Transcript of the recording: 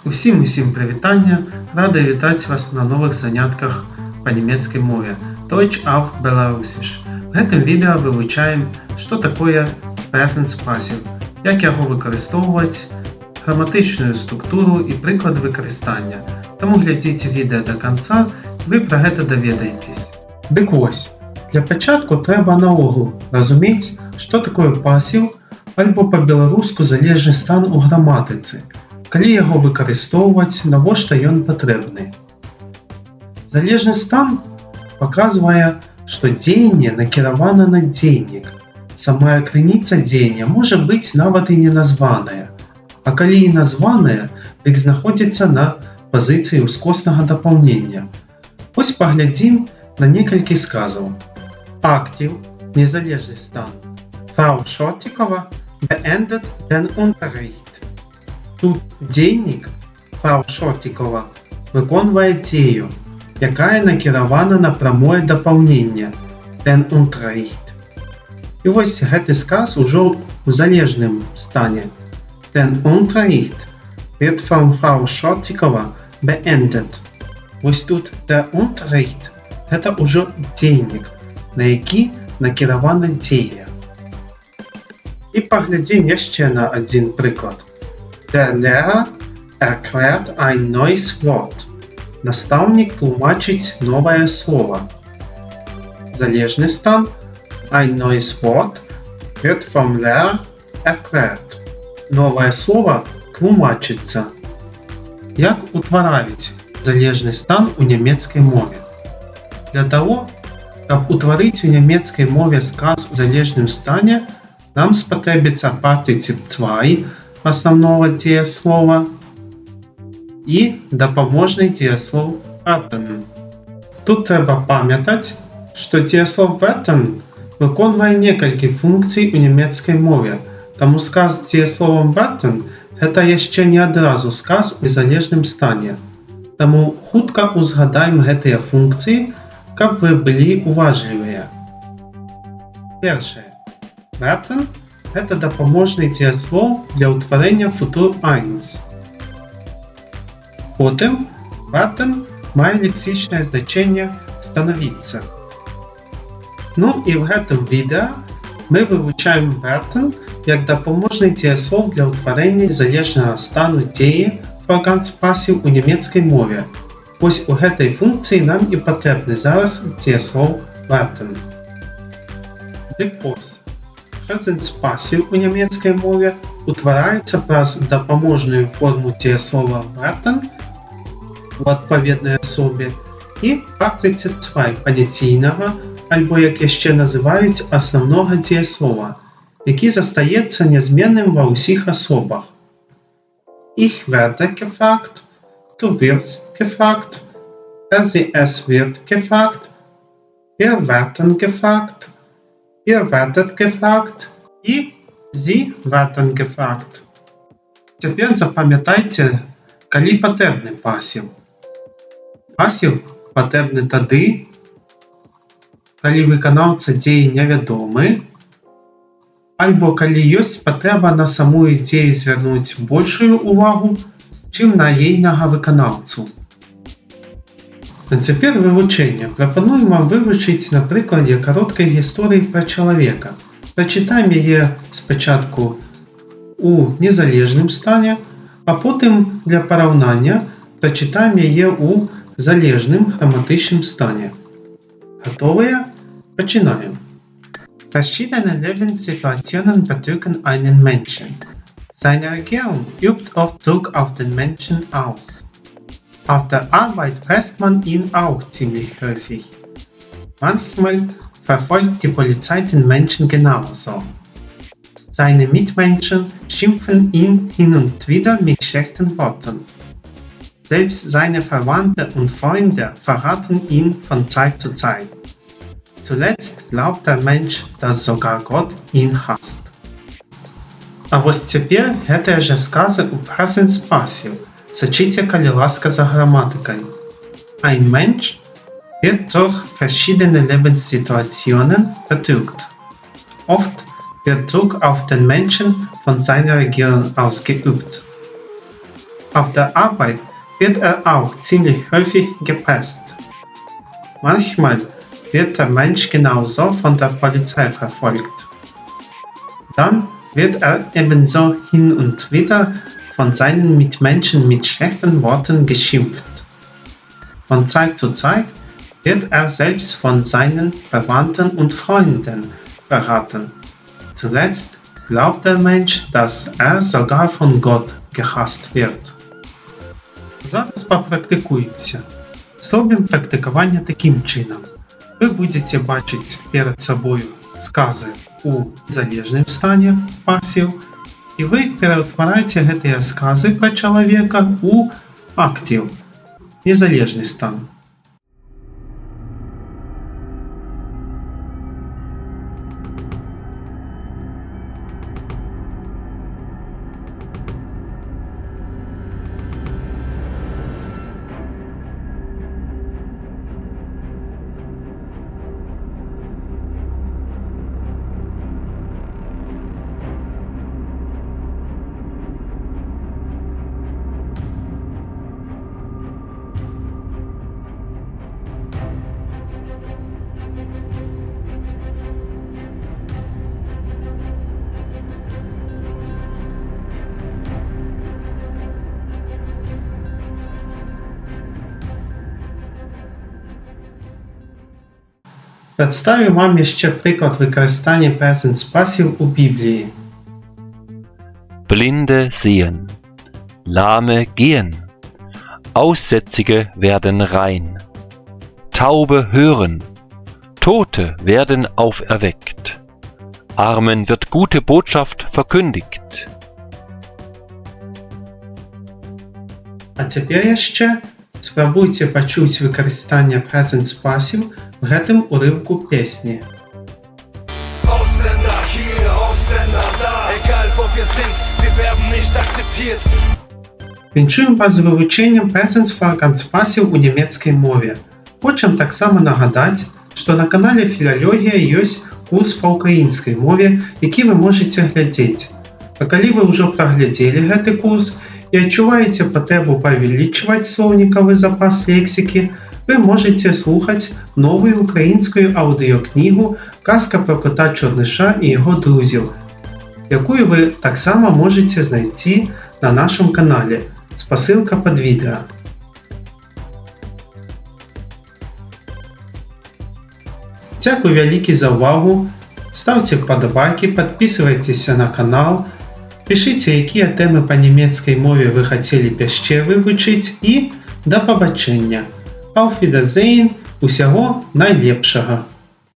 Усім прывітання, рады вітаць вас на новых занятках па нямецкай мове Deutsch auf Belarusisch. В гэтым відэа вывучаем, што такое Present Passive, як яго выкарыстоўваць, граматычную структуру і прыклад выкарыстання. Таму глядзіце відэа да канца, вы пра гэта даведаецесь. Дык вось, для пачатку трэба наогул разумець, што такое пасіў, альбо па-беларуску залежны стан у граматыцы. Калі яго выкарыстоўваць, навошта ён патрэбны. Залежны стан паказвае, што дзеянне накіравана на дзейнік. Самая крыніца дзеяння можа быць нават і не названая, а калі і названая, дык знаходзіцца на пазіцыі ўскоснага дапаўнення. Вось паглядзім на некалькі сказаў. Актив, незалежны стан. Frau Schortikowa beendet den Unterricht. Тут дзейнік, Frau Schortikowa, выконвае дзею, якая накіравана на прамое дапаўненне, den Unterricht. І вось гэты сказ ужо ў залежным стане. Den Unterricht wird von Frau Schortikowa beendet. Вось тут der Unterricht – гэта ўжо дзейнік, на які накіравана дзея. І паглядзім яшчэ на адзін прыклад. Der Lehrer erklärt ein neues Wort. Настаўнік тлумачыць новае слово. Залежны стан. Ein neues Wort wird vom Lehrer erklärt. Новае слово тлумачыцца. Як утвараюць залежны стан у нямецкай мове? Для таго, каб утварыць у нямецкай мове сказ у залежным стане, нам спатрэбіцца партыцып zwei основного дзеяслова і дапаможны дзеяслоў werden. Тут трэба памятаць, што дзеяслоў werden выконвае некалькі функцый у нямецкай мове, таму сказ з дзеясловам werden гэта яшчэ не адразу сказ у залежным стане. Таму хутка ўзгадаем гэтыя функцыі, каб вы былі уважлівыя. Першае. Werden – гэта дапаможны дзеяслоў для ўтварэння футур 1. Потым werden мае лексічнае значэнне становіцца. Ну і в гэтым відэа мы вывучаем werden як дапаможны дзеяслоў для ўтварэння залежнага стану дзеі Present Passive у нямецкай мове. Вось у гэтай функцыі нам і патрэбны зараз дзеяслоў werden. Дык вось. Present Passive у нямецкай мове утвараецца праз дапаможную форму дзеяслова werden у адпаведнай асобе і партыцып zwei паняційнага, альбо як яшчэ называюць асноўнога дзеяслова, які застаецца нязменным ва ўсіх асобах. Ich werde gefragt, du wirst gefragt, es wird gefragt, wir werden gefragt, ihr werdet gefragt і Sie werden gefragt. Цяпер запамятайце, калі патрэбны пасіў. Пасіў патрэбны тады, калі выканаўца дзеі невядомы, альбо калі ёсць патрэба на самую дзею звярнуць большую увагу, чым на ейнага выканаўцу. А цяпер вывучэнне. Прапануем вам вывучыць на прыкладзе кароткай гісторыі пра чалавека. Прачытаем яе спачатку у незалежным стане, а потым для параўнання прачытаем яе ў залежным граматычным стане. Гатовыя? Пачынаем. Verschiedene Lebenssituationen bedrücken einen Menschen. Seine Regierung übt oft Druck auf den Menschen aus. Auf der Arbeit presst man ihn auch ziemlich häufig. Manchmal verfolgt die Polizei den Menschen genauso. Seine Mitmenschen schimpfen ihn hin und wieder mit schlechten Worten. Selbst seine Verwandten und Freunde verraten ihn von Zeit zu Zeit. Zuletzt glaubt der Mensch, dass sogar Gott ihn hasst. А вось цяпер гэтыя жа сказы ў Present Passive. Сачыце, калі ласка, за граматыкай. Ein Mensch wird durch verschiedene Lebenssituationen bedrückt. Oft wird Druck auf den Menschen von seiner Regierung ausgeübt. Auf der Arbeit wird auch ziemlich häufig gepest. Manchmal wird der Mensch genauso von der Polizei verfolgt. Dann wird ebenso hin und wieder von seinen Mitmenschen mit schlechten Worten geschimpft. Von Zeit zu Zeit wird selbst von seinen Verwandten und Freunden verraten. Zuletzt glaubt der Mensch, dass sogar von Gott gehasst wird. Зараз попрактикуємося. Зробимо практикування таким чином. Ви будете бачити перед собою скази у залежнім стані пасів, і ви перетвораєте гэтыя сказы про чалавека у актив, незалежный стан. Представлю вам ще приклад використання Present Passive у Біблії. Blinde sehen, Lahme gehen, Aussätzige werden rein, Taube hören, Tote werden auferweckt, Armen wird gute Botschaft verkündigt. А тепер ще спробуйте почути використання Present Passive в гэтым урывку песні. Ausländer hier, Ausländer da, egal wo wir sind, wir werden nicht akzeptiert. Віншуємо вас з вивченням Present Focus Passive у німецькій мові. Хочем так само нагадати, що на каналі Філологія ёсць курс па ўкраінскай мове, які вы можете глядзець. А калі вы ўжо праглядзелі гэты курс і адчуваеце патрэбу павялічваць слоўнікавы запас лексікі, вы можете слухаць новую украінскую аўдыёкнігу «Казка про кота Чорныша і яго друзів», якую ви таксама можете знайти на нашому каналі. Спасылка під відео. Дякую вялікі за увагу. Ставьте вподобайки, подписывайтесь на канал, пишите, якія теми по німецькій мові ви хотіли б ще вивчити, і до побачення. Auf Wiedersehen, усього найлепшого!